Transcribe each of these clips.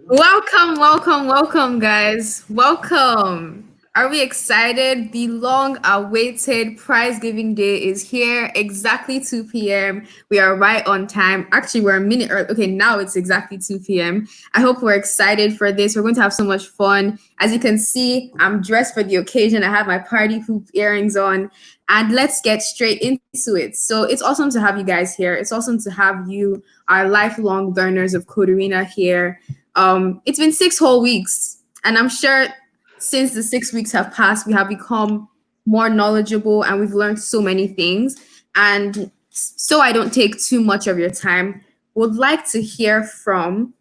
Welcome, welcome, welcome, guys. Welcome. Are we excited? The long awaited prize giving day is here, exactly 2 p.m. We are right on time. Actually, we're a minute early. Okay, now it's exactly 2 p.m. I hope we're excited for this. We're going to have so much fun. As you can see, I'm dressed for the occasion. I have my party hoop earrings on. And let's get straight into it. So it's awesome to have you guys here. It's awesome to have you, our lifelong learners of Coderina here. It's been 6 whole weeks, and I'm sure since the 6 weeks have passed, we have become more knowledgeable and we've learned so many things. And so I don't take too much of your time, would like to hear from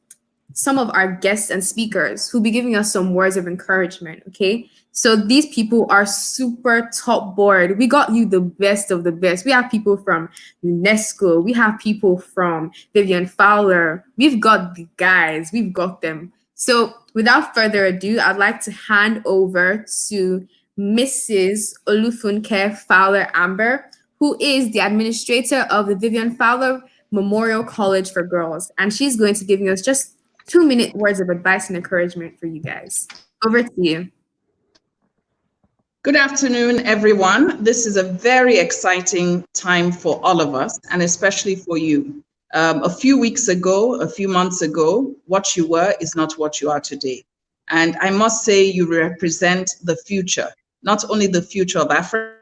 some of our guests and speakers who'll be giving us some words of encouragement. Okay. So these people are super top board. We got you the best of the best. We have people from UNESCO. We have people from Vivian Fowler. We've got the guys. We've got them. So without further ado, I'd like to hand over to Mrs. Olufunke Fowler Amber, who is the administrator of the Vivian Fowler Memorial College for Girls. And she's going to give us just 2 minute words of advice and encouragement for you guys. Over to you. Good afternoon, everyone. This is a very exciting time for all of us, and especially for you. A few weeks ago, a few months ago, what you were is not what you are today. And I must say you represent the future, not only the future of Africa,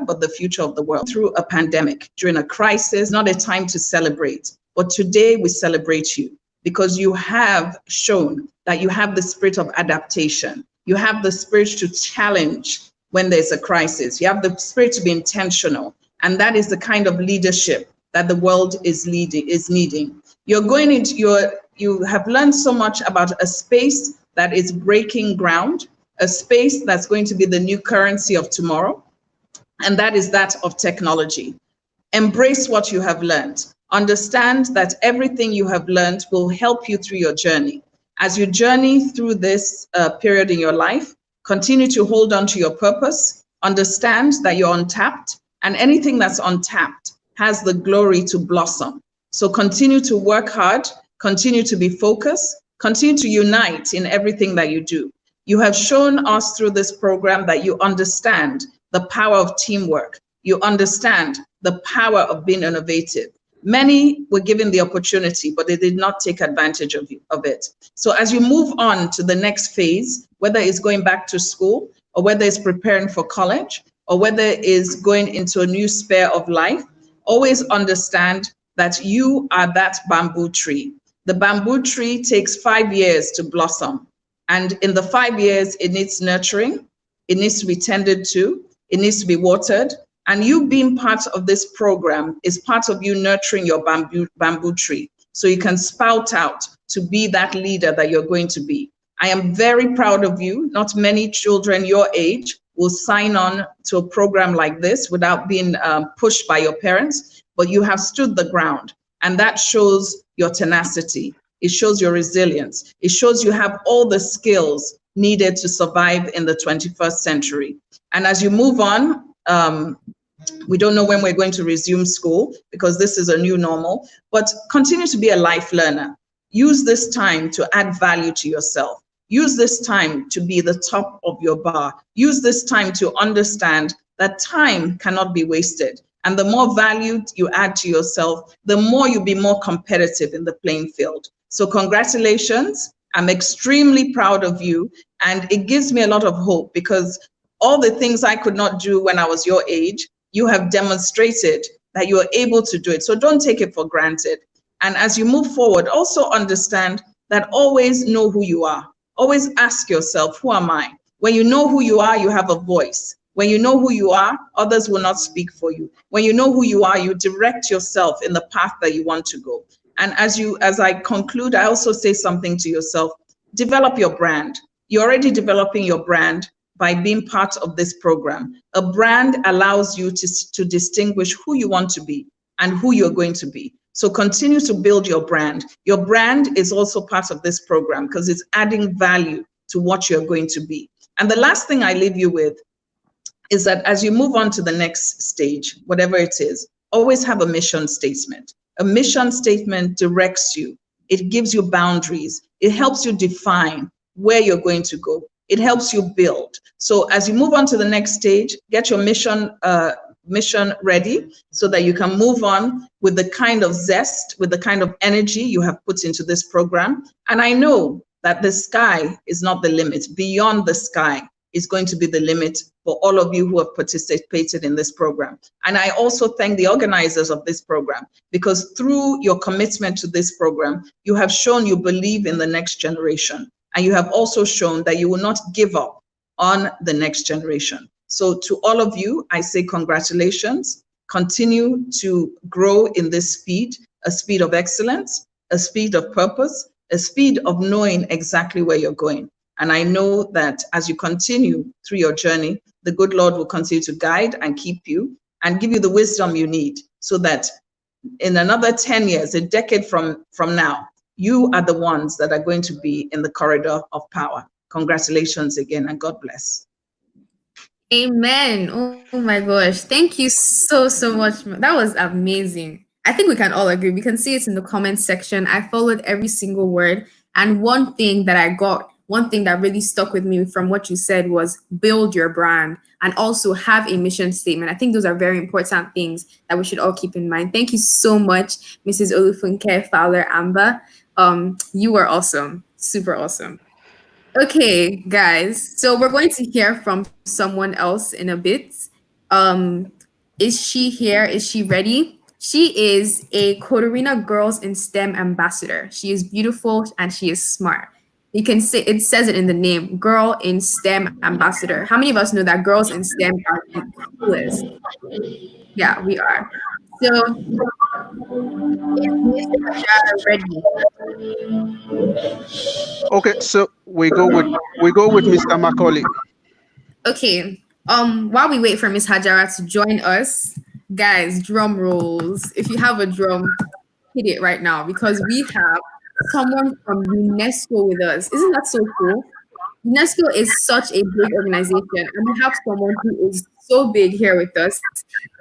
but the future of the world. Through a pandemic, during a crisis, not a time to celebrate. But today we celebrate you because you have shown that you have the spirit of adaptation. You have the spirit to challenge when there's a crisis. You have the spirit to be intentional. And that is the kind of leadership that the world is needing. You're going into you have learned so much about a space that is breaking ground, a space that's going to be the new currency of tomorrow. And that is that of technology. Embrace what you have learned. Understand that everything you have learned will help you through your journey. As you journey through this period in your life, continue to hold on to your purpose. Understand that you're untapped, and anything that's untapped has the glory to blossom. So continue to work hard, continue to be focused, continue to unite in everything that you do. You have shown us through this program that you understand the power of teamwork. You understand the power of being innovative. Many were given the opportunity, but they did not take advantage of it. So as you move on to the next phase, whether it's going back to school, or whether it's preparing for college, or whether it's going into a new sphere of life, always understand that you are that bamboo tree. The bamboo tree takes 5 years to blossom. And in the 5 years, it needs nurturing, it needs to be tended to, it needs to be watered. And you being part of this program is part of you nurturing your bamboo tree so you can spout out to be that leader that you're going to be. I am very proud of you. Not many children your age will sign on to a program like this without being pushed by your parents, but you have stood the ground. And that shows your tenacity. It shows your resilience. It shows you have all the skills needed to survive in the 21st century. And as you move on, we don't know when we're going to resume school because this is a new normal, but continue to be a life learner. Use this time to add value to yourself. Use this time to be the top of your bar. Use this time to understand that time cannot be wasted. And the more value you add to yourself, the more you'll be more competitive in the playing field. So congratulations. I'm extremely proud of you. And it gives me a lot of hope because all the things I could not do when I was your age, you have demonstrated that you are able to do it. So don't take it for granted. And as you move forward, also understand that always know who you are. Always ask yourself, who am I? When you know who you are, you have a voice. When you know who you are, others will not speak for you. When you know who you are, you direct yourself in the path that you want to go. And as I conclude, I also say something to yourself, develop your brand. You're already developing your brand by being part of this program. A brand allows you to distinguish who you want to be and who you're going to be. So continue to build your brand. Your brand is also part of this program because it's adding value to what you're going to be. And the last thing I leave you with, is that as you move on to the next stage, whatever it is, always have a mission statement. A mission statement directs you. It gives you boundaries. It helps you define where you're going to go. It helps you build. So as you move on to the next stage, get your mission ready so that you can move on with the kind of zest, with the kind of energy you have put into this program. And I know that the sky is not the limit. Beyond the sky is going to be the limit for all of you who have participated in this program. And I also thank the organizers of this program, because through your commitment to this program, you have shown you believe in the next generation. And you have also shown that you will not give up on the next generation. So to all of you, I say congratulations. Continue to grow in this speed, a speed of excellence, a speed of purpose, a speed of knowing exactly where you're going. And I know that as you continue through your journey, the good Lord will continue to guide and keep you and give you the wisdom you need so that in another 10 years, a decade from now, you are the ones that are going to be in the corridor of power. Congratulations again, and God bless. Amen. Oh my gosh. Thank you so much. That was amazing. I think we can all agree. We can see it in the comments section. I followed every single word. And one thing that really stuck with me from what you said was build your brand and also have a mission statement. I think those are very important things that we should all keep in mind. Thank you so much, Mrs. Olufunke Fowler Amber. You were awesome. Super awesome. Okay, guys. So we're going to hear from someone else in a bit. Um, is she here? Is she ready? She is a Coderina Girls in STEM ambassador. She is beautiful and she is smart. You can say it says it in the name, Girl in STEM ambassador. How many of us know that girls in STEM are the coolest? Yeah, we are. So is Miss Hajara ready? Okay, so we go with Mr. Macaulay. Okay. While we wait for Miss Hajara to join us, guys, drum rolls. If you have a drum, hit it right now because we have someone from UNESCO with us. Isn't that so cool? UNESCO is such a big organization, and we have someone who is so big here with us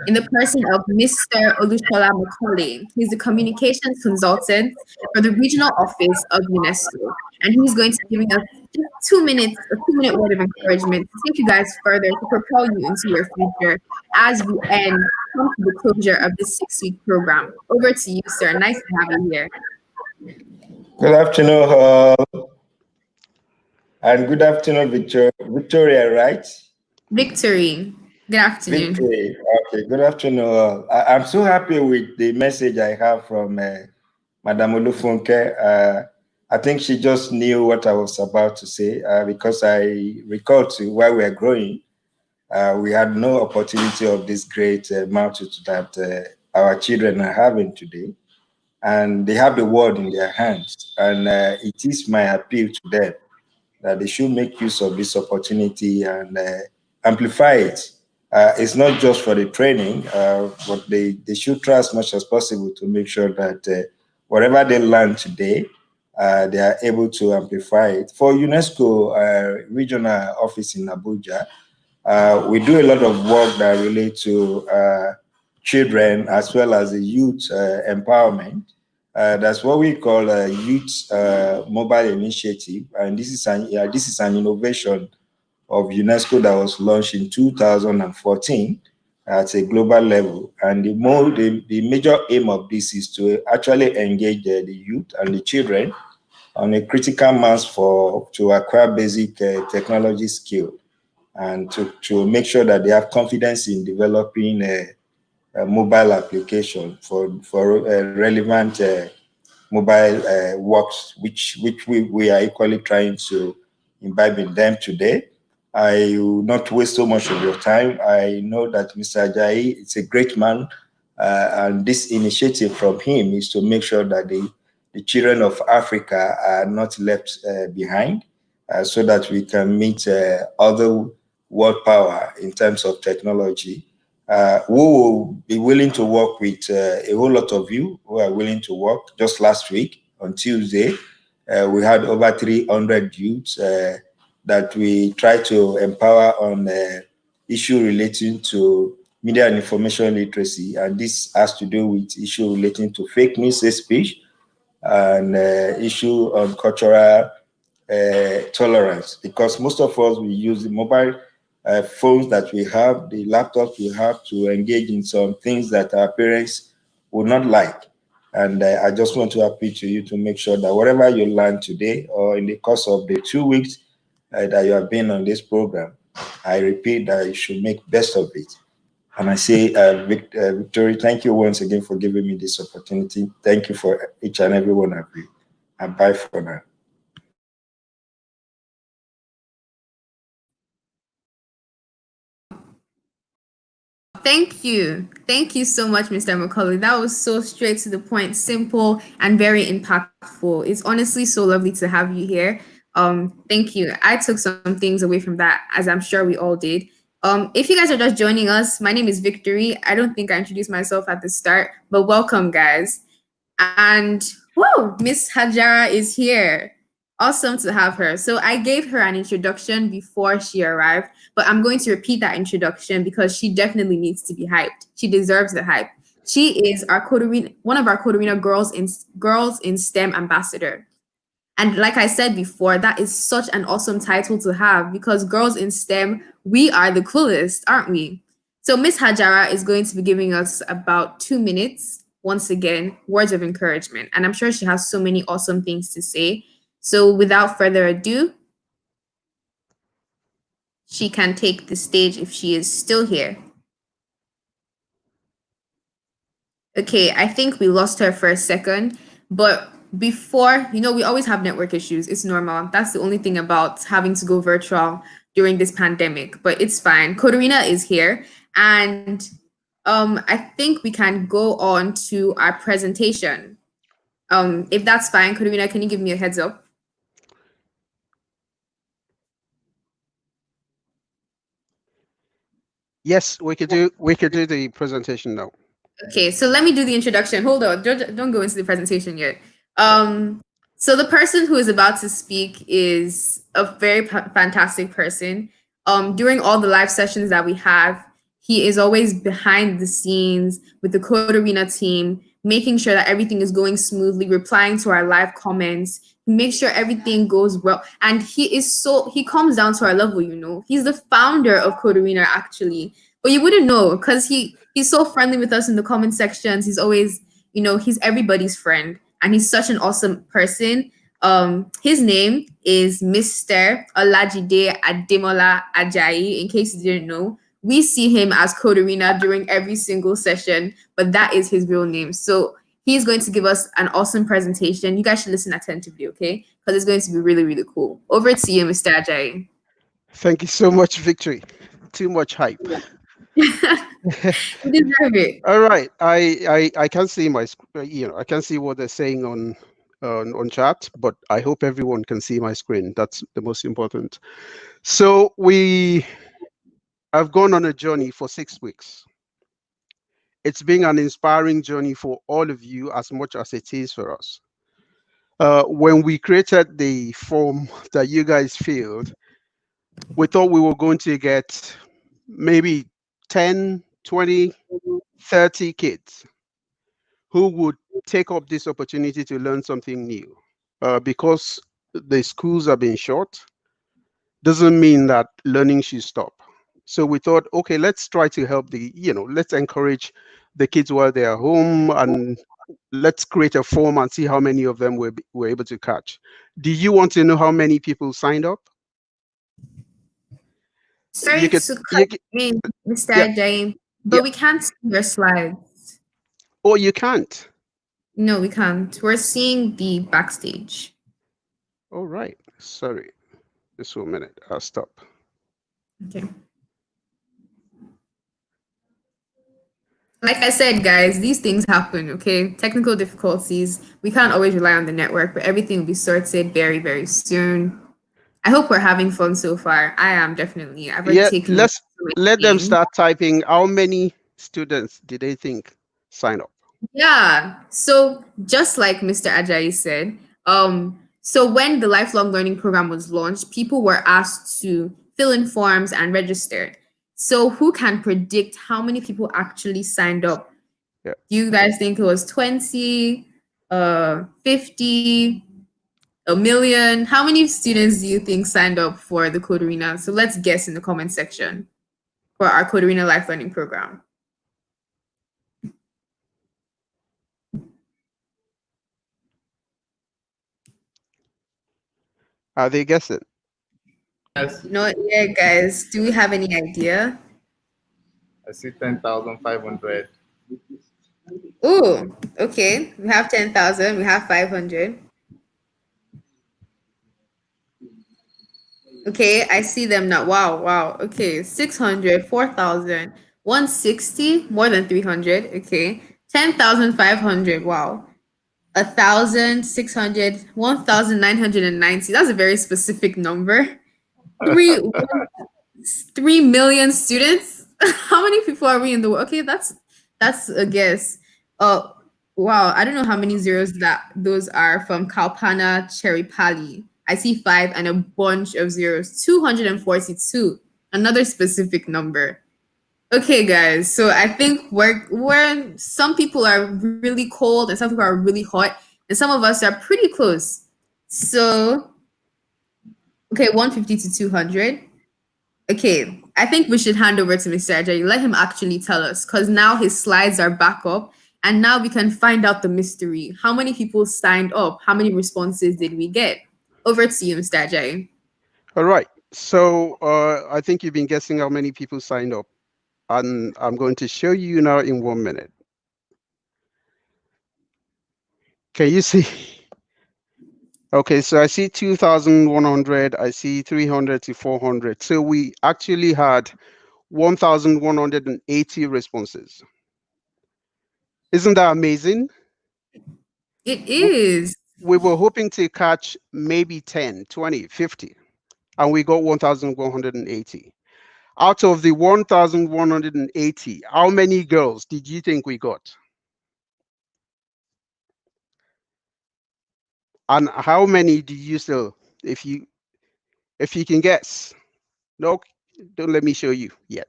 in the person of Mr. Olushola Macaulay. He's the communications consultant for the regional office of UNESCO, and he's going to be giving us just 2 minutes, a 2 minute word of encouragement to take you guys further, to propel you into your future as we come to the closure of this 6-week program. Over to you, sir. Nice to have you here. Good afternoon, all. And good afternoon, Victoria, right? Victory. Good afternoon. Victory. Okay, good afternoon, all. I'm so happy with the message I have from Madame Olufunke. I think she just knew what I was about to say because I recall to while we were growing, we had no opportunity of this great multitude that our children are having today. And they have the world in their hands. And it is my appeal to them that they should make use of this opportunity and amplify it. It's not just for the training, but they should try as much as possible to make sure that whatever they learn today, they are able to amplify it. For UNESCO regional office in Abuja, we do a lot of work that relate to children as well as the youth empowerment. That's what we call a youth mobile initiative, and this is an innovation of UNESCO that was launched in 2014 at a global level. And the major aim of this is to actually engage the youth and the children on a critical mass to acquire basic technology skill and to make sure that they have confidence in developing a mobile application for relevant mobile works, which we are equally trying to imbibe in them today. I will not waste so much of your time. I know that Mr. Ajayi is a great man, and this initiative from him is to make sure that the children of Africa are not left behind, so that we can meet other world power in terms of technology. We will be willing to work with a whole lot of you who are willing to work. Just last week on Tuesday, we had over 300 youths that we try to empower on issue relating to media and information literacy, and this has to do with issue relating to fake news hate speech and issue on cultural tolerance, because most of us, we use the mobile phones that we have, the laptops we have, to engage in some things that our parents would not like. And I just want to appeal to you to make sure that whatever you learn today or in the course of the 2 weeks that you have been on this program, I repeat that you should make best of it. And I say, Victoria, thank you once again for giving me this opportunity. Thank you for each and every one of you. And bye for now. Thank you. Thank you so much, Mr. McCauley. That was so straight to the point, simple, and very impactful. It's honestly so lovely to have you here. Thank you. I took some things away from that, as I'm sure we all did. If you guys are just joining us, my name is Victory. I don't think I introduced myself at the start, but welcome, guys. And whoa, Miss Hajara is here. Awesome to have her. So I gave her an introduction before she arrived, but I'm going to repeat that introduction because she definitely needs to be hyped. She deserves the hype. She is our Coderina, one of our Coderina Girls in STEM ambassador. And like I said before, that is such an awesome title to have because girls in STEM, we are the coolest, aren't we? So Miss Hajara is going to be giving us about 2 minutes, once again, words of encouragement. And I'm sure she has so many awesome things to say. So without further ado, she can take the stage if she is still here. Okay, I think we lost her for a second, but before, we always have network issues. It's normal. That's the only thing about having to go virtual during this pandemic, but it's fine. Coderina is here, and I think we can go on to our presentation. If that's fine, Coderina, can you give me a heads up? Yes, we could do the presentation now. Okay, so let me do the introduction. Hold on, don't go into the presentation yet. So the person who is about to speak is a very fantastic person. During all the live sessions that we have, he is always behind the scenes with the Code Arena team, making sure that everything is going smoothly, replying to our live comments, make sure everything goes well. And he comes down to our level. He's the founder of Code Arena, actually. But you wouldn't know because he's so friendly with us in the comment sections. He's always, he's everybody's friend, and he's such an awesome person. His name is Mr. Olajide Ademola Ajayi. In case you didn't know, we see him as Coderina during every single session, but that is his real name. So he's going to give us an awesome presentation. You guys should listen attentively, okay? Because it's going to be really, really cool. Over to you, Mr. Ajayi. Thank you so much, Victory. Too much hype. You deserve it. All right, I can see I can see what they're saying on chat, but I hope everyone can see my screen. That's the most important. So we have gone on a journey for 6 weeks. It's been an inspiring journey for all of you as much as it is for us. When we created the form that you guys filled, we thought we were going to get maybe 10, 20, 30 kids who would take up this opportunity to learn something new. Because the schools have been short, doesn't mean that learning should stop. So we thought, okay, let's try to help let's encourage the kids while they are home, and let's create a form and see how many of them we're able to catch. Do you want to know how many people signed up? Sorry to cut in, Mr. Ajayi, but we can't see your slides. Oh, you can't? No, we can't. We're seeing the backstage. All right. Sorry. Just 1 minute. I'll stop. Okay. Like I said, guys, these things happen, okay? Technical difficulties. We can't always rely on the network, but everything will be sorted very, very soon. I hope we're having fun so far. I am definitely. I've already taken. Let them start typing. How many students did they think sign up? Yeah. So just like Mr. Ajayi said, so when the lifelong learning program was launched, people were asked to fill in forms and register. So who can predict how many people actually signed up? Yeah. Do you guys think it was 20, 50, a million? How many students do you think signed up for the Coderina? So let's guess in the comment section for our Coderina Life Learning program. Are they guessing? Yes, Not yet, guys. Do we have any idea? I see 10,500. Oh, okay. We have 10,000. We have 500. Okay, I see them now. Wow, wow. Okay, 600, 4,000, 160, more than 300. Okay, 10,500. Wow. 1,600, 1,990. That's a very specific number. Three 3 million students. How many people are we in the world? Okay, that's a guess. Uh wow, I don't know how many zeros that those are from Kalpana Cherrypali. I see five and a bunch of zeros. 242. Another specific number. Okay, guys. So I think we're some people are really cold and some people are really hot, and some of us are pretty close. So okay, 150 to 200. Okay, I think we should hand over to Mr. Ajayi. Let him actually tell us, because now his slides are back up, and now we can find out the mystery. How many people signed up? How many responses did we get? Over to you, Mr. Ajayi. All right. So I think you've been guessing how many people signed up, and I'm going to show you now in 1 minute. Can you see? Okay, so I see 2,100. I see 300 to 400. So we actually had 1,180 responses. Isn't that amazing? It is. We were hoping to catch maybe 10, 20, 50, and we got 1,180. Out of the 1,180, how many girls did you think we got? And how many do you still, if you can guess? No, don't let me show you yet.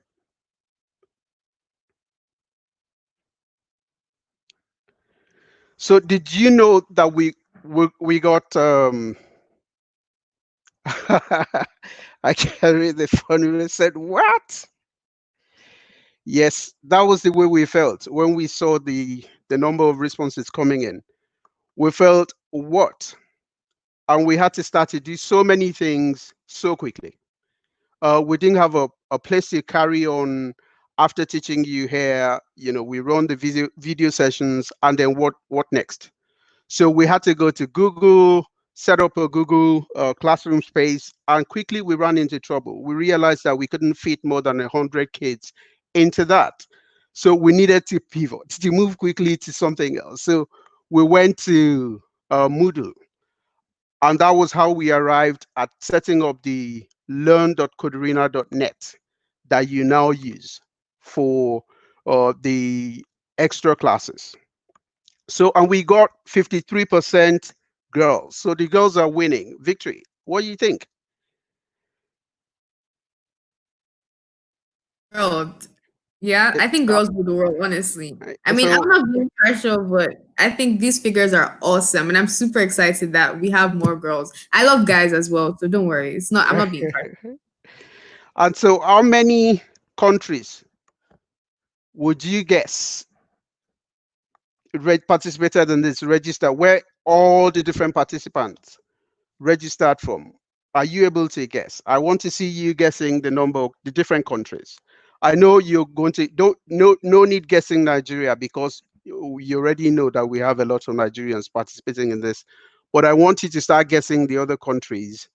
So did you know that we got I can't read the phone. I said, what? Yes, that was the way we felt when we saw the number of responses coming in. We felt, what? And we had to start to do so many things so quickly. We didn't have a place to carry on after teaching you here. We run the video sessions, and then what next? So we had to go to Google, set up a Google classroom space, and quickly we ran into trouble. We realized that we couldn't fit more than 100 kids into that. So we needed to pivot, to move quickly to something else. So we went to Moodle, and that was how we arrived at setting up the learn.coderina.net that you now use for the extra classes. So, and we got 53% girls. So the girls are winning. Victory. What do you think? World. Yeah, I think girls rule the world, honestly. I mean, I'm So, not being partial, but I think these figures are awesome. And I'm super excited that we have more girls. I love guys as well, so don't worry. I'm not being partial. and so how many countries would you guess participated in this register, where all the different participants registered from? Are you able to guess? I want to see you guessing the number of the different countries. I know you're going to, don't no need guessing Nigeria, because you already know that we have a lot of Nigerians participating in this. But I want you to start guessing the other countries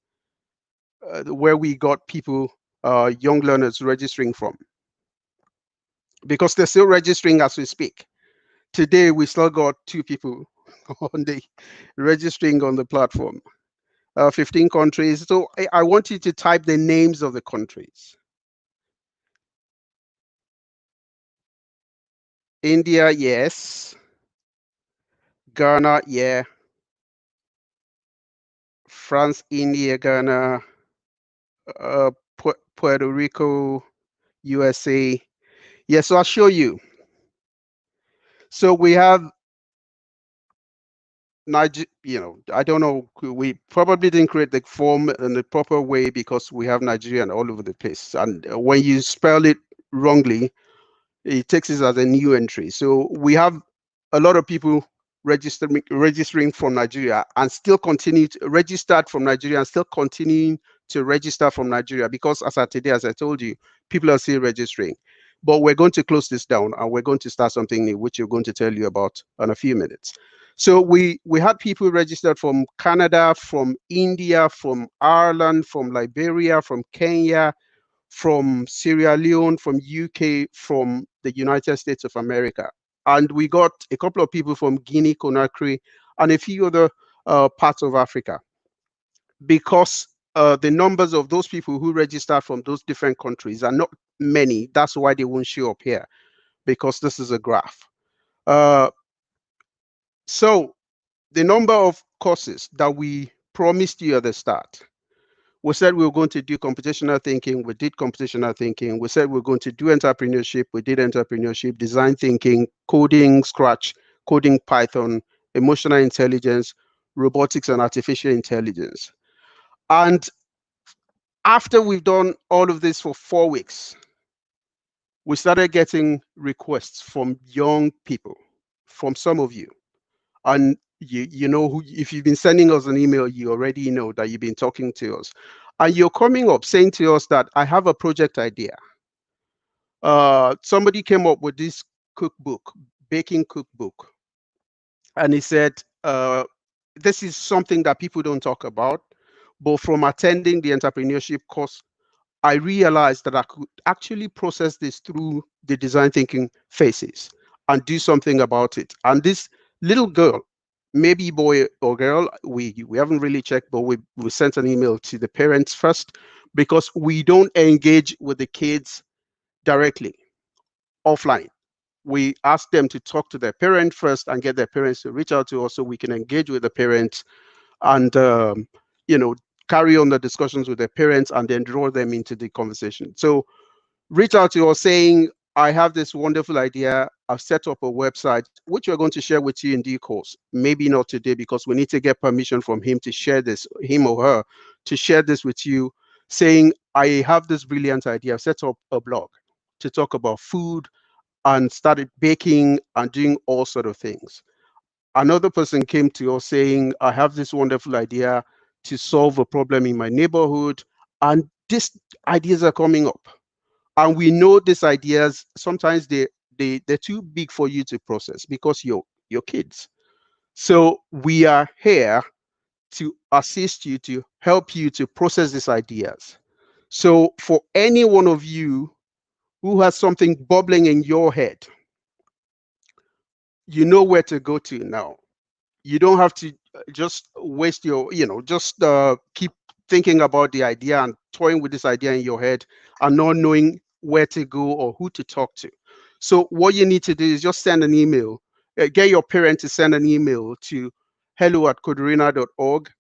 where we got people, young learners registering from, because they're still registering as we speak. Today, we still got 2 people on the registering on the platform. 15 countries. So I want you to type the names of the countries. India, yes. Ghana, yeah. France, India, Ghana, Puerto Rico, USA. Yes, so I'll show you. So we have Niger, I don't know. We probably didn't create the form in the proper way because we have Nigerian all over the place. And when you spell it wrongly, it takes it as a new entry. So we have a lot of people registering from Nigeria and still continue to registered from Nigeria and still continuing to register from Nigeria because as of today, as I told you, people are still registering. But we're going to close this down and we're going to start something new, which we're going to tell you about in a few minutes. So we had people registered from Canada, from India, from Ireland, from Liberia, from Kenya, from Sierra Leone, from UK, from the United States of America. And we got a couple of people from Guinea, Conakry, and a few other parts of Africa. Because the numbers of those people who registered from those different countries are not many, that's why they won't show up here, because this is a graph. So the number of courses that we promised you at the start, we said we were going to do computational thinking. We did computational thinking. We said we we're going to do entrepreneurship. We did entrepreneurship, design thinking, coding, Scratch, coding Python, emotional intelligence, robotics, and artificial intelligence. And after we've done all of this for 4 weeks, we started getting requests from young people, from some of you. And you know who, if you've been sending us an email, you already know that you've been talking to us, and you're coming up saying to us that I have a project idea. Somebody came up with this cookbook, baking cookbook, and he said this is something that people don't talk about, but from attending the entrepreneurship course, I realized that I could actually process this through the design thinking phases and do something about it. And this little girl, maybe boy or girl, we haven't really checked, but we sent an email to the parents first because we don't engage with the kids directly offline. We ask them to talk to their parent first and get their parents to reach out to us so we can engage with the parents and you know, carry on the discussions with their parents and then draw them into the conversation. So reach out to us saying, I have this wonderful idea. I've set up a website, which we're going to share with you in due course. Maybe not today because we need to get permission from him to share this, him or her, to share this with you, saying, I have this brilliant idea. I've set up a blog to talk about food and started baking and doing all sort of things. Another person came to us saying, I have this wonderful idea to solve a problem in my neighborhood. And these ideas are coming up. And we know these ideas, sometimes they're too big for you to process because you're kids. So we are here to assist you, to help you to process these ideas. So for any one of you who has something bubbling in your head, you know where to go to now. You don't have to just waste your, just keep thinking about the idea and toying with this idea in your head and not knowing where to go or who to talk to. So what you need to do is just send an email, get your parent to send an email to hello@coderina.org,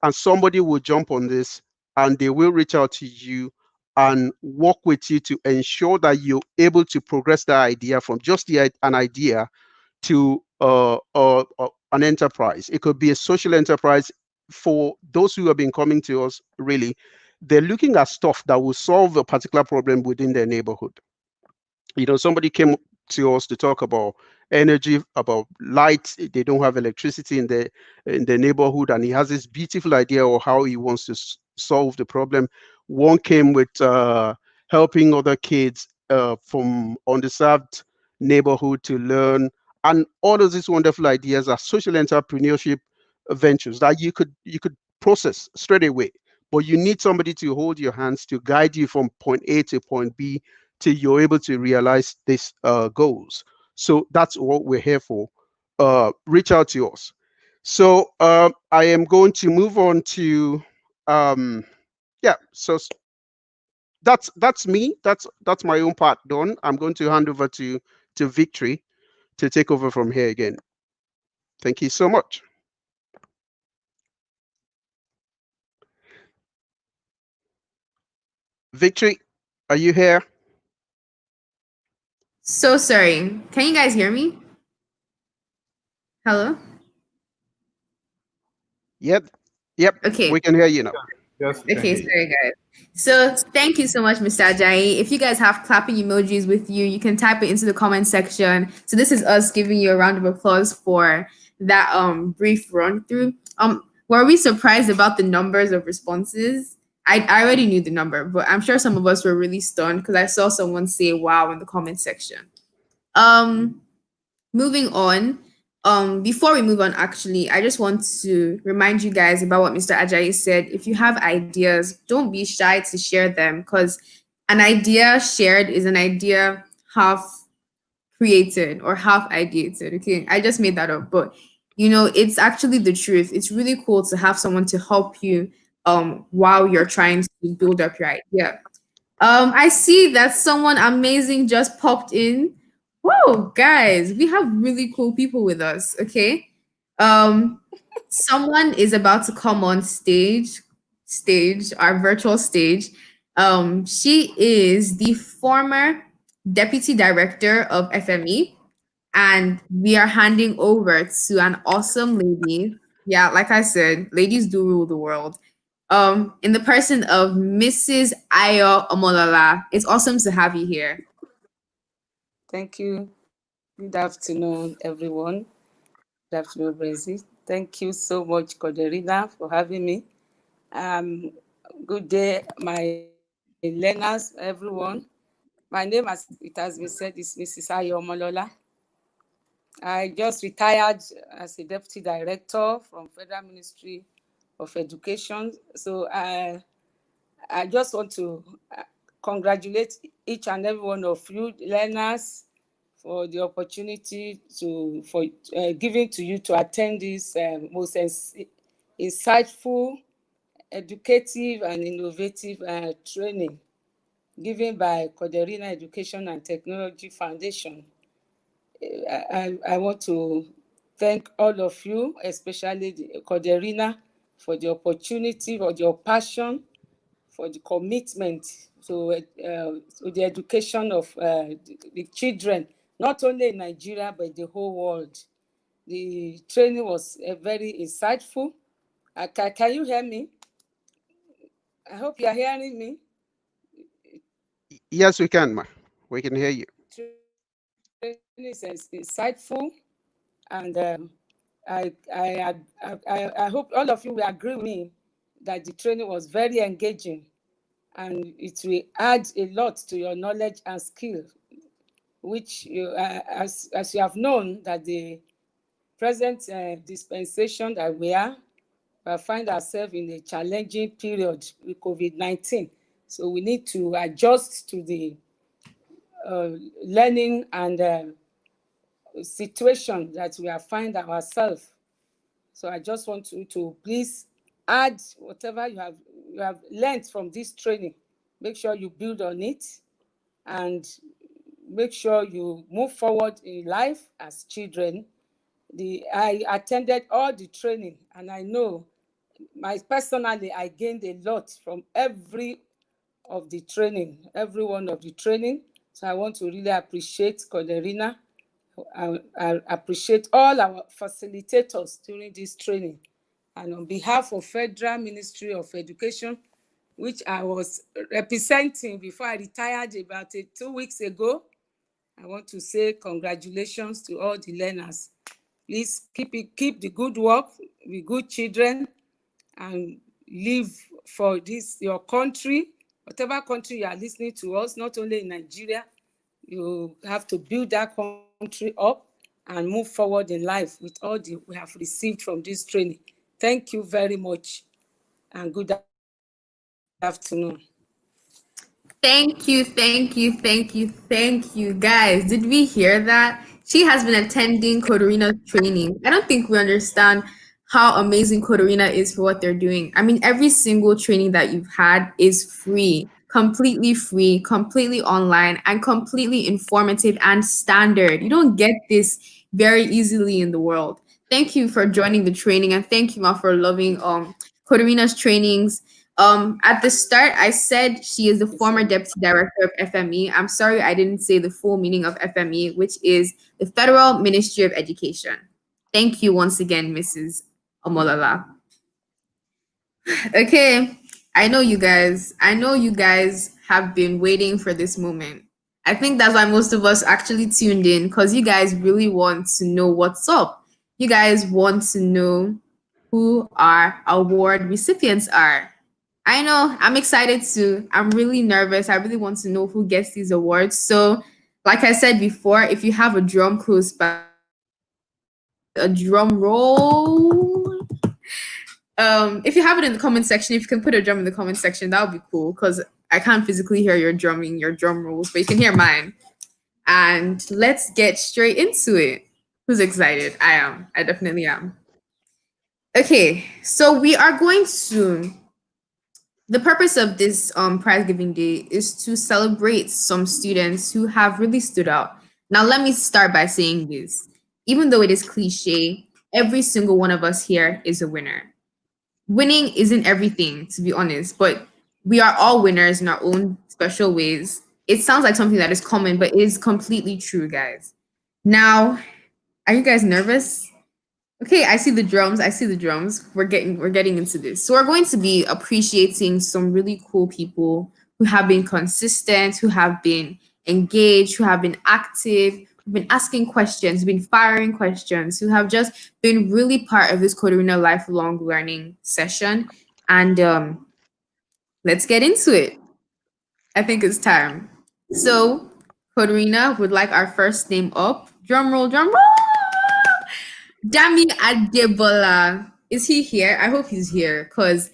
and somebody will jump on this and they will reach out to you and work with you to ensure that you're able to progress that idea from just an idea to an enterprise. It could be a social enterprise. For those who have been coming to us, really, they're looking at stuff that will solve a particular problem within their neighborhood. Somebody came to us to talk about energy, about light. They don't have electricity in the neighborhood, and he has this beautiful idea of how he wants to solve the problem. One came with helping other kids from underserved neighborhood to learn, and all of these wonderful ideas are social entrepreneurship ventures that you could process straight away. But you need somebody to hold your hands to guide you from point A to point B till you're able to realize these goals. So that's what we're here for. Reach out to us. So I am going to move on to yeah. So that's me. That's my own part done. I'm going to hand over to Victory to take over from here again. Thank you so much. Victory, are you here? So sorry. Can you guys hear me? Hello? Yep. Yep. Okay. We can hear you now. Yes, we can Okay, hear you. sorry guys. So thank you so much, Mr. Ajayi. If you guys have clapping emojis with you, you can type it into the comment section. So this is us giving you a round of applause for that brief run through. Were we surprised about the numbers of responses? I already knew the number, but I'm sure some of us were really stunned because I saw someone say wow in the comment section. Um Moving on, before we move on, actually, I just want to remind you guys about what Mr. Ajayi said. If you have ideas, don't be shy to share them because an idea shared is an idea half created or half ideated. Okay, I just made that up, but it's actually the truth. It's really cool to have someone to help you while you're trying to build up your idea. I see that someone amazing just popped in. Whoa, guys, we have really cool people with us. Okay. Um, Someone is about to come on our virtual stage. She is the former deputy director of FME, and we are handing over to an awesome lady. Yeah, like I said, ladies do rule the world. In the person of Mrs. Ayo Omolala. It's awesome to have you here. Thank you. Good afternoon, everyone. Good afternoon, Brazil. Thank you so much, Coderina, for having me. Good day, my learners, everyone. My name, as it has been said, is Mrs. Ayo Omolola. I just retired as a deputy director from Federal Ministry of Education. So I just want to congratulate each and every one of you learners for the opportunity for giving to you to attend this most insightful, educative, and innovative training given by Coderina Education and Technology Foundation. I want to thank all of you, especially Coderina, for the opportunity, for your passion, for the commitment to the education of the children, not only in Nigeria, but the whole world. The training was very insightful. Can you hear me? I hope you are hearing me. Yes, we can, ma. We can hear you. Training is insightful, and I hope all of you will agree with me that the training was very engaging, and it will add a lot to your knowledge and skill, which as you have known that the present dispensation that we find ourselves in a challenging period with COVID-19. So we need to adjust to the learning and situation that we are find ourselves. So I just want you to please add whatever you have learned from this training. Make sure you build on it and make sure you move forward in life as children. I attended all the training, and I know personally I gained a lot from every one of the training. So I want to really appreciate Coderina. I appreciate all our facilitators during this training. And on behalf of Federal Ministry of Education, which I was representing before I retired about 2 weeks ago, I want to say congratulations to all the learners. Please keep the good work, be good children, and live for this, your country, whatever country you are listening to us, not only in Nigeria. You have to build that country up and move forward in life with all we have received from this training. Thank you very much, and good afternoon. Thank you, thank you, thank you, thank you. Guys, did we hear that? She has been attending Coderina's training. I don't think we understand how amazing Coderina is for what they're doing. I mean, every single training that you've had is free, completely online, and completely informative and standard. You don't get this very easily in the world. Thank you for joining the training, and thank you, Ma, for loving Coderina's trainings. At the start, I said she is the Yes, former sir. deputy director of FME. I'm sorry I didn't say the full meaning of FME, which is the Federal Ministry of Education. Thank you once again, Mrs. Omolala. Okay, I know you guys. I know you guys have been waiting for this moment. I think that's why most of us actually tuned in because you guys really want to know what's up. You guys want to know who our award recipients are. I know I'm excited too. I'm really nervous. I really want to know who gets these awards. So, like I said before, if you have a drum close by, please a drum roll. If you have it in the comment section, if you can put a drum in the comment section, that would be cool because I can't physically hear your drumming, your drum rolls, but you can hear mine. And let's get straight into it. Who's excited? I am. I definitely am. Okay, so we are going to. The purpose of this prize giving day is to celebrate some students who have really stood out. Now, let me start by saying this. Even though it is cliche, every single one of us here is a winner. Winning isn't everything, to be honest, but we are all winners in our own special ways. It sounds like something that is common, but it is completely true, guys. Now, are you guys nervous? Okay, I see the drums. I see the drums. We're getting into this. So we're going to be appreciating some really cool people who have been consistent, who have been engaged, who have been active, who've been asking questions, who've been firing questions, who have just been really part of this Coderina Lifelong Learning session. And let's get into it. I think it's time. So, Coderina would like our first name up. Drum roll, drum roll. Dami Adebola. Is he here? I hope he's here because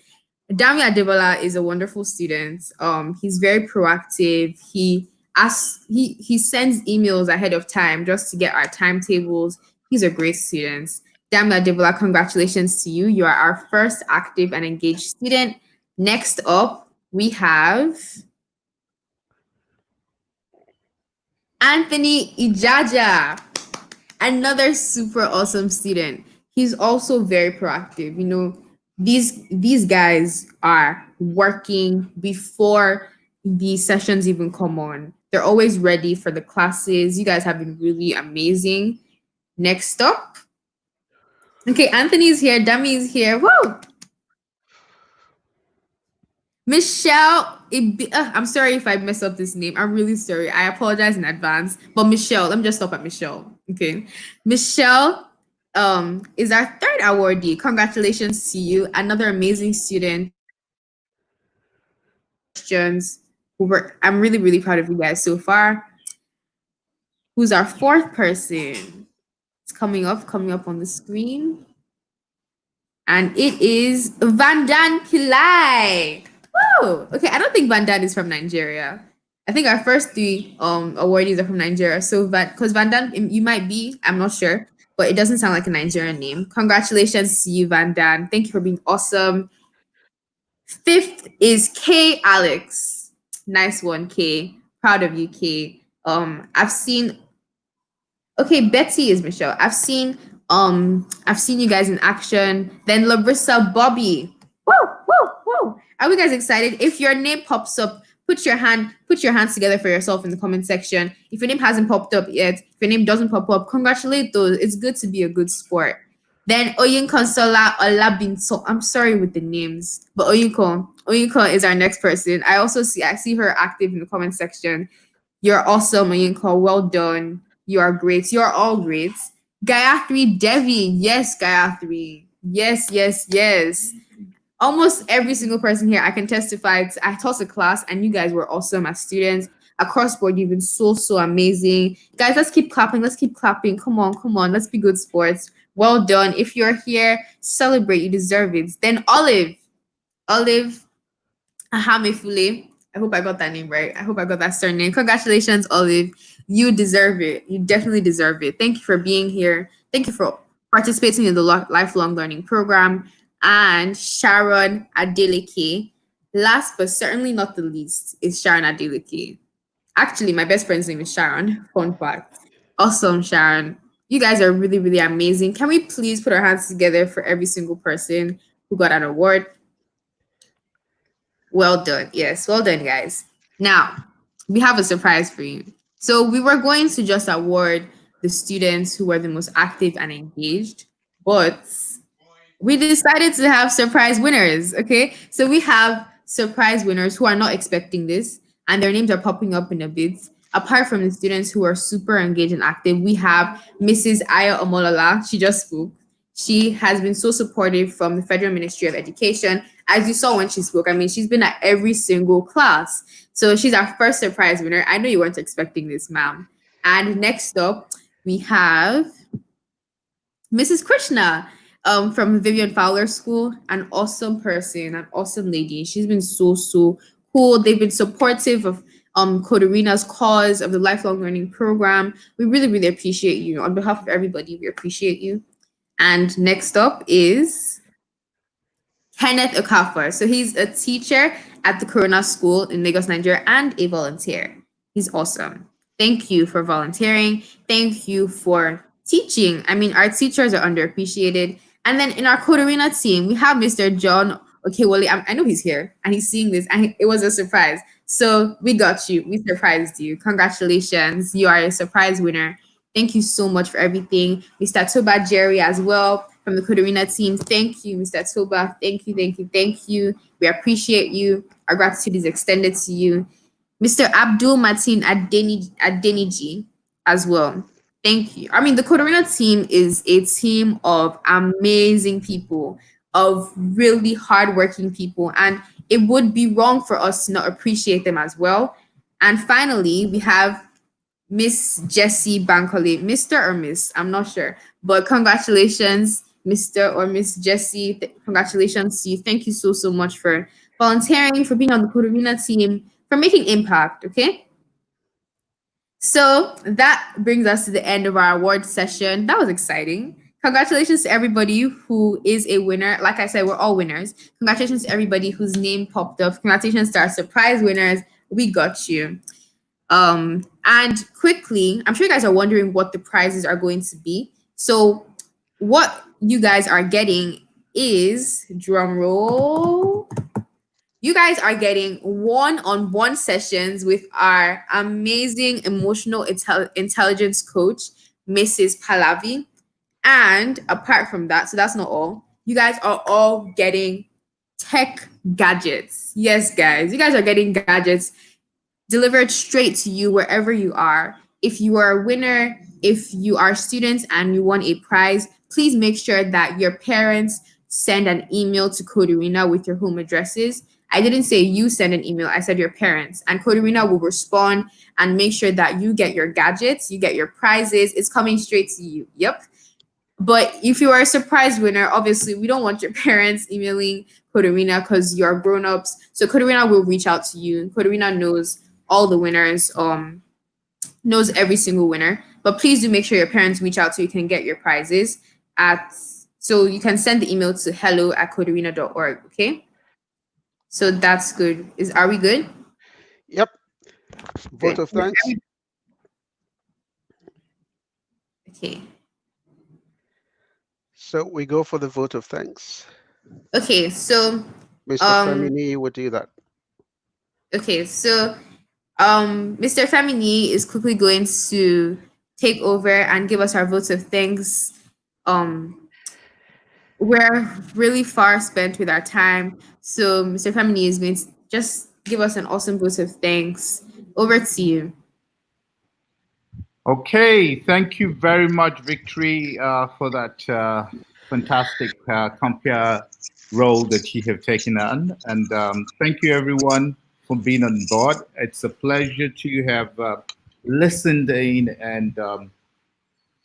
Dami Adebola is a wonderful student. He's very proactive. He sends emails ahead of time just to get our timetables. He's a great student. Dami Adebola, congratulations to you. You are our first active and engaged student. Next up, we have Anthony Ijaja, another super awesome student. He's also very proactive. You know, these guys are working before the sessions even come on. They're always ready for the classes. You guys have been really amazing. Next up, okay, Anthony's here, Dummy's here. Whoa! Michelle, I'm sorry if I mess up this name. I'm really sorry. I apologize in advance. But Michelle, let me just stop at Michelle. Okay. Michelle is our third awardee. Congratulations to you. Another amazing student. Questions. I'm really, really proud of you guys so far. Who's our fourth person? It's coming up on the screen. And it is Vandan Pillai. Woo! Okay, I don't think Vandan is from Nigeria. I think our first three awardees are from Nigeria. So because Vandan, you might be, I'm not sure, but it doesn't sound like a Nigerian name. Congratulations to you, Vandan. Thank you for being awesome. Fifth is K Alex. Nice one, K. Proud of you, K. I've seen Okay, Betty is Michelle. I've seen you guys in action. Then Larissa Bobby. Woo, woo, woo. Are we guys excited? If your name pops up, put your hands together for yourself in the comment section. If your name hasn't popped up yet, if your name doesn't pop up, congratulate those. It's good to be a good sport. Then Oyin Consola Olabinso. I'm sorry with the names, but Oyinko is our next person. I see her active in the comment section. You're awesome, Oyinko. Well done. You are great. You are all great. Gayatri Devi. Yes, Gayatri. Yes, yes, yes. Almost every single person here, I can testify to. I taught a class and you guys were awesome as students. Across board, you've been so, so amazing. Guys, let's keep clapping. Let's keep clapping. Come on, come on. Let's be good sports. Well done. If you're here, celebrate. You deserve it. Then Olive Ahamefule. I hope I got that name right. I hope I got that surname. Congratulations, Olive. You deserve it. You definitely deserve it. Thank you for being here. Thank you for participating in the lifelong learning program. And Sharon Adeleke. Last but certainly not the least is Sharon Adeleke. Actually, my best friend's name is Sharon. Fun fact. Awesome, Sharon. You guys are really, really amazing. Can we please put our hands together for every single person who got an award? Well done. Yes, well done, guys. Now, we have a surprise for you. So, we were going to just award the students who were the most active and engaged, but we decided to have surprise winners. Okay. So, we have surprise winners who are not expecting this, and their names are popping up in a bit. Apart from the students who are super engaged and active, we have Mrs. Aya Omolola. She just spoke. She has been so supportive from the Federal Ministry of Education. As you saw when she spoke, I mean, she's been at every single class. So she's our first surprise winner. I know you weren't expecting this, ma'am. And next up, we have Mrs. Krishna from Vivian Fowler School, an awesome person, an awesome lady. She's been so cool. They've been supportive of Coderina's cause of the lifelong learning program. We really appreciate you. On behalf of everybody, we appreciate you. And next up is Kenneth Okafor. So he's a teacher at the Corona School in Lagos, Nigeria, and a volunteer. He's awesome. Thank you for volunteering. Thank you for teaching. I mean, our teachers are underappreciated. And then in our Coderina team, we have Mr. John Okewole. I know he's here and he's seeing this, and it was a surprise. So we got you. We surprised you. Congratulations. You are a surprise winner. Thank you so much for everything. Mr. Toba Jerry as well from the Coderina team. Thank you, Mr. Toba. Thank you. We appreciate you. Our gratitude is extended to you. Mr. Abdul Matin Adeniji as well. Thank you. I mean, the Coderina team is a team of amazing people, of really hardworking people, and it would be wrong for us to not appreciate them as well. And finally, we have Miss Jessie Bankole, Mr. or Miss, I'm not sure, but congratulations, Mr. or Miss Jessie. Congratulations to you. Thank you so much for volunteering, for being on the Coderina team, for making impact. Okay. So that brings us to the end of our award session. That was exciting. Congratulations to everybody who is a winner. Like I said, we're all winners. Congratulations to everybody whose name popped up. Congratulations to our surprise winners. We got you. And quickly, I'm sure you guys are wondering what the prizes are going to be. So what you guys are getting is, drum roll, you guys are getting one-on-one sessions with our amazing emotional intelligence coach, Mrs. Pallavi. And apart from that, so that's not all, you guys are all getting tech gadgets. Yes, guys, you guys are getting gadgets delivered straight to you wherever you are. If you are a winner, if you are students and you won a prize, please make sure that your parents send an email to Coderina with your home addresses. I didn't say you send an email, I said your parents. And Coderina will respond and make sure that you get your gadgets, you get your prizes. It's coming straight to you. Yep. But if you are a surprise winner, obviously we don't want your parents emailing Coderina because you're grown-ups. So Coderina will reach out to you. Coderina knows all the winners, knows every single winner. But please do make sure your parents reach out so you can get your prizes so you can send the email to hello@coderina.org. Okay. So that's good. Are we good? Yep. Vote Good. of thanks. Okay. So we go for the vote of thanks. Okay. So Mr. Femini would do that. okay. So Mr. Femini is quickly going to take over and give us our votes of thanks. We're really far spent with our time. So Mr. Femini is going to just give us an awesome vote of thanks. Over to you. Okay, thank you very much, Victory, for that fantastic compare role that you have taken on. And thank you, everyone, for being on board. It's a pleasure to have listened in and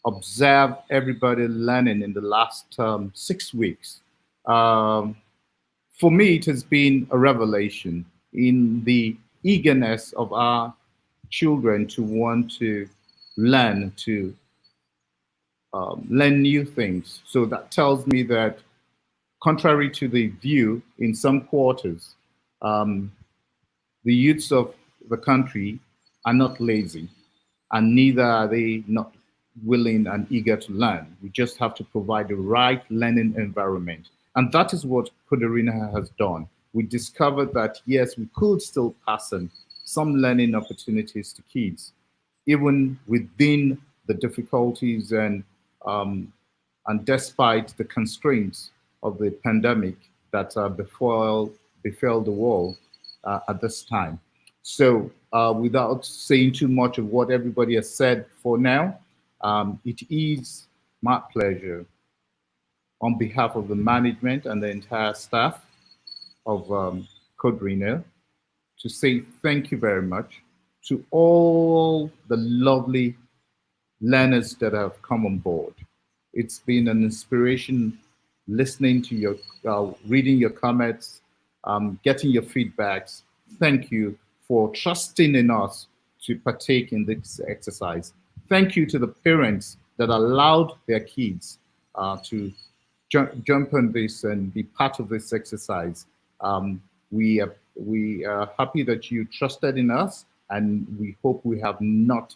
observed everybody learning in the last 6 weeks. For me, it has been a revelation in the eagerness of our children to want to learn learn new things. So that tells me that, contrary to the view in some quarters, the youths of the country are not lazy, and neither are they not willing and eager to learn. We just have to provide the right learning environment. And that is what Coderina has done. we discovered that, yes, we could still pass on some learning opportunities to kids, even within the difficulties and despite the constraints of the pandemic that befell the world at this time. So without saying too much of what everybody has said for now, it is my pleasure on behalf of the management and the entire staff of Coderina to say thank you very much to all the lovely learners that have come on board. It's been an inspiration listening to your, reading your comments, getting your feedbacks. Thank you for trusting in us to partake in this exercise. Thank you to the parents that allowed their kids to jump on this and be part of this exercise. We are happy that you trusted in us, and we hope we have not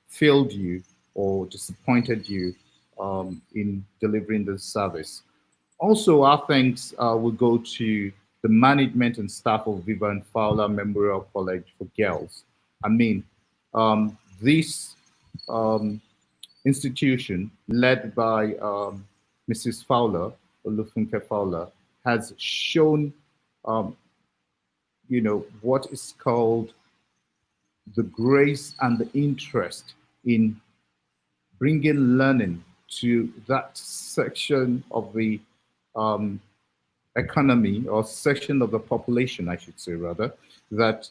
failed you or disappointed you in delivering this service. Also, our thanks will go to the management and staff of Viva and Fowler Memorial College for Girls. I mean, this institution led by Mrs. Fowler, Olufunke Fowler, has shown, what is called the grace and the interest in bringing learning to that section of the economy, or section of the population, I should say rather, that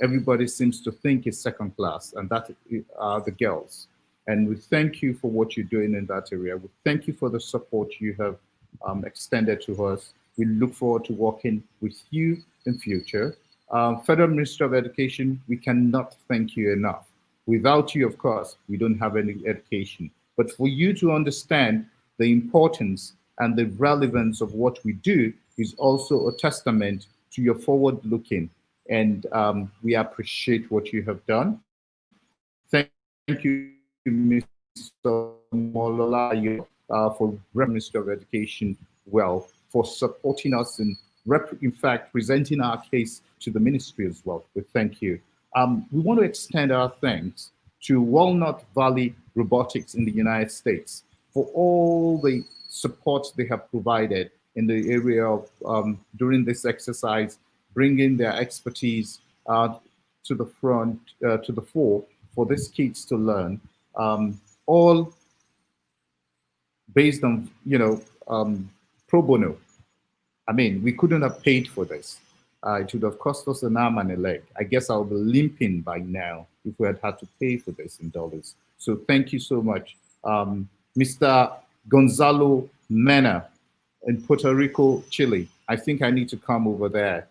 everybody seems to think is second class, and that are the girls. And we thank you for what you're doing in that area. We thank you for the support you have extended to us. We look forward to working with you in future. Federal Ministry of Education, we cannot thank you enough. Without you, of course, we don't have any education. But for you to understand the importance and the relevance of what we do is also a testament to your forward-looking. And we appreciate what you have done. Thank you, Mr. Molola, for Minister of Education, well, for supporting us and in fact, presenting our case to the ministry as well. We thank you. We want to extend our thanks to Walnut Valley Robotics in the United States for all the support they have provided in the area of during this exercise, bringing their expertise to the front, to the fore for these kids to learn, all based on, pro bono. I mean, we couldn't have paid for this. It would have cost us an arm and a leg. I guess I'll be limping by now if we had to pay for this in dollars. So thank you so much. Mr. Gonzalo Mena in Puerto Rico, Chile. I think I need to come over there.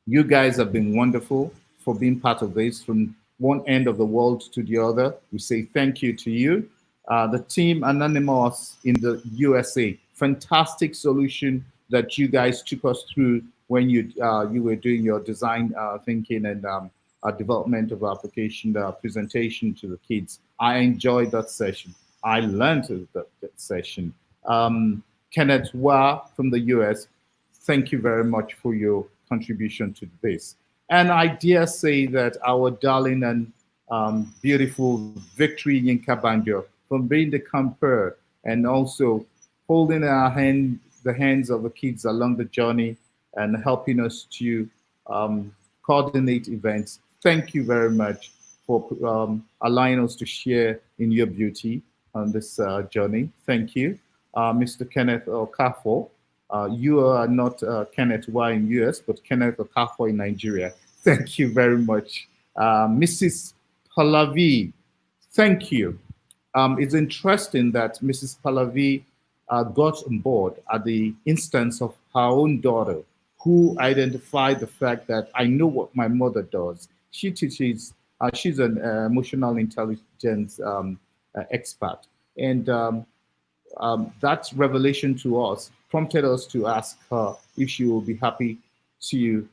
You guys have been wonderful for being part of this from one end of the world to the other. We say thank you to you. The team Anonymous in the USA, fantastic solution that you guys took us through when you were doing your design thinking and development of application presentation to the kids. I enjoyed that session. I learned that session. Kenneth Wah from the US, thank you very much for your contribution to this. And I dare say that our darling and beautiful Victory Yinka Banjo from being the camper and also holding the hands of the kids along the journey and helping us to coordinate events. Thank you very much for allowing us to share in your beauty on this journey. Thank you. Mr. Kenneth Okafor. You are not Kenneth Y in US, but Kenneth Okafor in Nigeria. Thank you very much. Mrs. Pallavi, thank you. It's interesting that Mrs. Pallavi got on board at the instance of her own daughter, who identified the fact that I know what my mother does. She teaches, she's an emotional intelligence expert. And that revelation to us prompted us to ask her if she will be happy to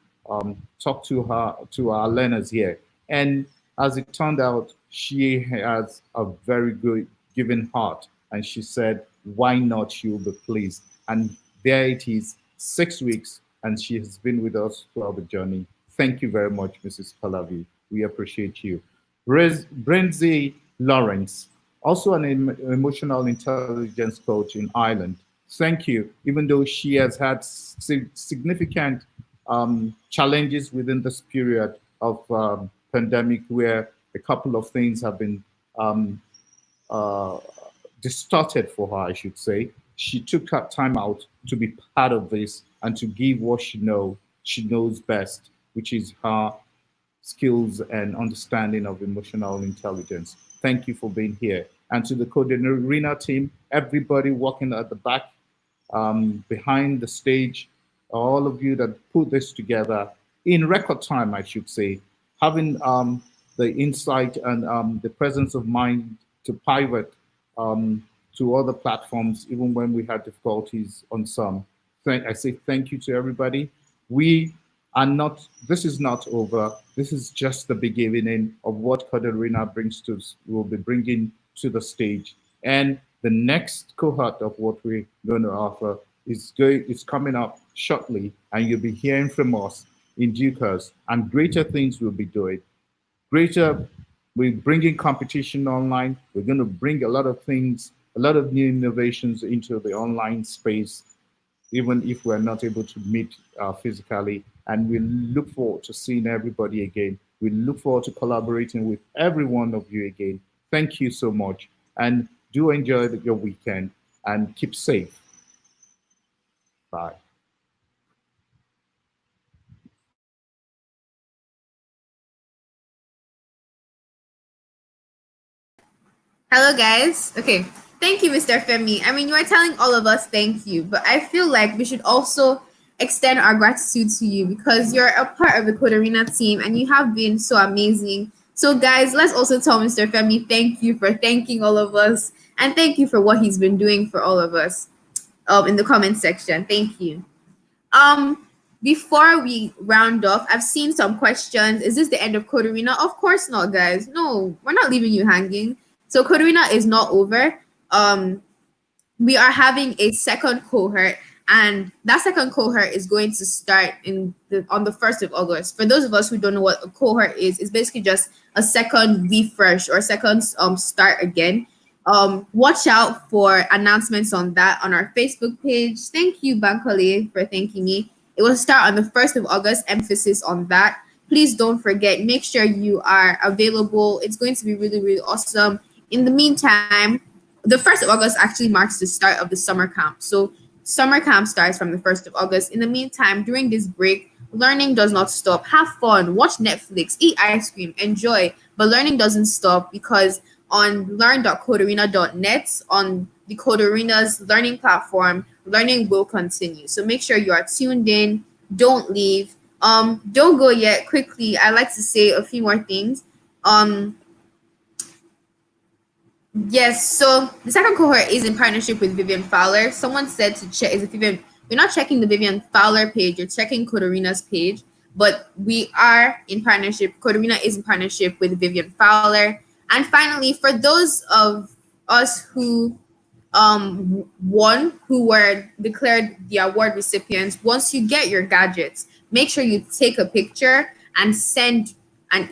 talk to our learners here. And as it turned out, she has a very good giving heart. And she said, why not, she will be pleased. And there it is, 6 weeks, and she has been with us throughout the journey. Thank you very much, Mrs. Pallavi. We appreciate you. Brenzi Lawrence, also an emotional intelligence coach in Ireland. Thank you. Even though she has had significant challenges within this period of pandemic, where a couple of things have been um, uh, distorted for her, I should say. She took her time out to be part of this and to give what she knows best, which is her skills and understanding of emotional intelligence. Thank you for being here. And to the Coderina team, everybody working at the back, behind the stage, all of you that put this together in record time, I should say, having the insight and the presence of mind to pivot um, to other platforms, even when we had difficulties on some. I say thank you to everybody. We are not, this is not over. This is just the beginning of what Coderina will be bringing to the stage. And the next cohort of what we're going to offer is coming up shortly, and you'll be hearing from us in due course. And greater things we'll be doing. We're bringing competition online. We're going to bring a lot of things, a lot of new innovations into the online space, even if we're not able to meet physically. And we look forward to seeing everybody again. We look forward to collaborating with every one of you again. Thank you so much. And do enjoy your weekend and keep safe. Bye. Hello, guys. Okay. Thank you, Mr. Femi. I mean, you are telling all of us thank you, but I feel like we should also extend our gratitude to you because you're a part of the Coderina team and you have been so amazing. So, guys, let's also tell Mr. Femi thank you for thanking all of us and thank you for what he's been doing for all of us in the comment section. Thank you. Um, Before we round off, I've seen some questions. Is this the end of Coderina? Of course not, guys. No, we're not leaving you hanging. So Coderina is not over. We are having a second cohort, and that second cohort is going to start on the 1st of August. For those of us who don't know what a cohort is, it's basically just a second refresh or second start again. Watch out for announcements on that on our Facebook page. Thank you, Bankole, for thanking me. It will start on the 1st of August, emphasis on that. Please don't forget, make sure you are available. It's going to be really, really awesome. In the meantime, the 1st of August actually marks the start of the summer camp. So summer camp starts from the 1st of August. In the meantime, during this break, learning does not stop. Have fun, watch Netflix, eat ice cream, enjoy. But learning doesn't stop because on learn.coderina.net, on the Coderina's learning platform, learning will continue. So make sure you are tuned in. Don't leave. Don't go yet. Quickly, I like to say a few more things. Yes, so the second cohort is in partnership with Vivian Fowler. Someone said to check, is it Vivian? You're not checking the Vivian Fowler page, you're checking Coderina's page, but we are in partnership. Coderina is in partnership with Vivian Fowler. And finally, for those of us who who were declared the award recipients, once you get your gadgets, make sure you take a picture and send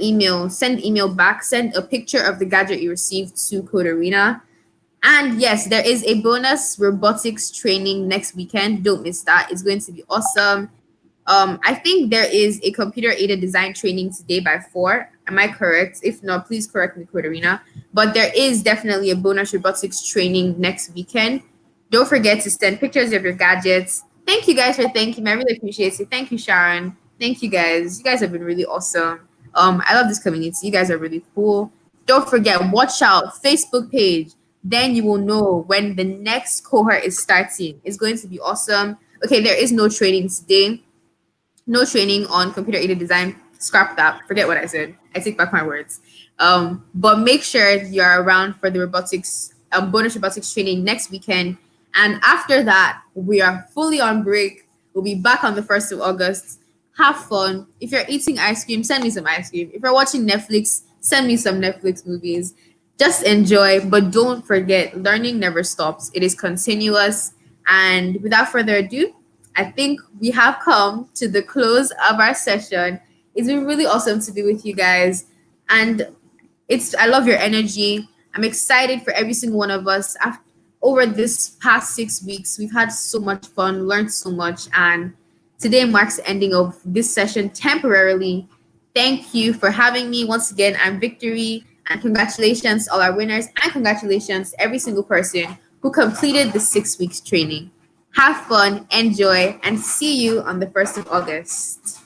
email back, send a picture of the gadget you received to Coderina. And yes, there is a bonus robotics training next weekend. Don't miss that. It's going to be awesome. I think there is a computer aided design training today by 4. Am I correct? If not, please correct me, Coderina. But there is definitely a bonus robotics training next weekend. Don't forget to send pictures of your gadgets. Thank you guys for thanking me. I really appreciate it. Thank you, Sharon. Thank you guys. You guys have been really awesome. I love this community. You guys are really cool. Don't forget, watch out, Facebook page. Then you will know when the next cohort is starting. It's going to be awesome. Okay, there is no training today. No training on computer aided design. Scrap that. Forget what I said. I take back my words. But make sure you're around for the robotics bonus robotics training next weekend. And after that, we are fully on break. We'll be back on the 1st of August. Have fun. If you're eating ice cream, send me some ice cream. If you're watching Netflix, send me some Netflix movies. Just enjoy, but don't forget, learning never stops. It is continuous. And without further ado, I think we have come to the close of our session. It's been really awesome to be with you guys. And I love your energy. I'm excited for every single one of us. Over this past 6 weeks, we've had so much fun, learned so much, and today marks the ending of this session temporarily. Thank you for having me. Once again, I'm Victory, and congratulations all our winners, and congratulations every single person who completed the 6 weeks training. Have fun, enjoy, and see you on the 1st of August.